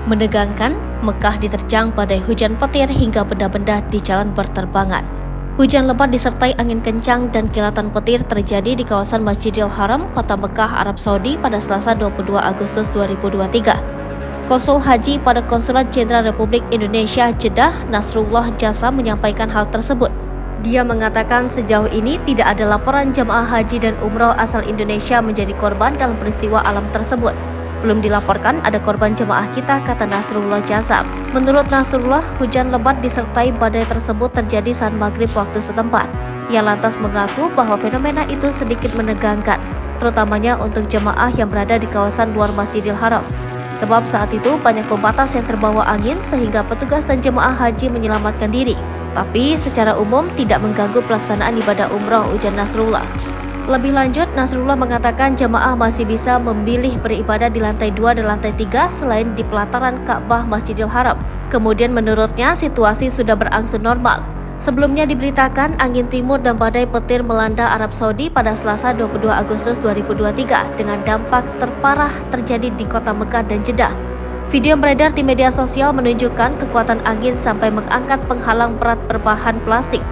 Menegangkan, Mekah diterjang badai hujan petir hingga benda-benda di jalan berterbangan. Hujan lebat disertai angin kencang dan kilatan petir terjadi di kawasan Masjidil Haram, Kota Mekah, Arab Saudi pada Selasa 22 Agustus 2023. Konsul Haji pada Konsulat Jenderal Republik Indonesia Jeddah, Nasrullah Jasa menyampaikan hal tersebut. Dia mengatakan sejauh ini tidak ada laporan jamaah haji dan umroh asal Indonesia menjadi korban dalam peristiwa alam tersebut. Belum dilaporkan ada korban jemaah kita, kata Nasrullah Jasa. Menurut Nasrullah, hujan lebat disertai badai tersebut terjadi saat maghrib waktu setempat. Ia lantas mengaku bahwa fenomena itu sedikit menegangkan, terutamanya untuk jemaah yang berada di kawasan luar Masjidil Haram. Sebab saat itu banyak pembatas yang terbawa angin sehingga petugas dan jemaah haji menyelamatkan diri. Tapi secara umum tidak mengganggu pelaksanaan ibadah umroh, ujar Nasrullah. Lebih lanjut, Nasrullah mengatakan jemaah masih bisa memilih beribadah di lantai 2 dan lantai 3 selain di pelataran Ka'bah Masjidil Haram. Kemudian menurutnya situasi sudah berangsur normal. Sebelumnya diberitakan angin timur dan badai petir melanda Arab Saudi pada Selasa 22 Agustus 2023 dengan dampak terparah terjadi di kota Mekah dan Jeddah. Video beredar di media sosial menunjukkan kekuatan angin sampai mengangkat penghalang berat berbahan plastik.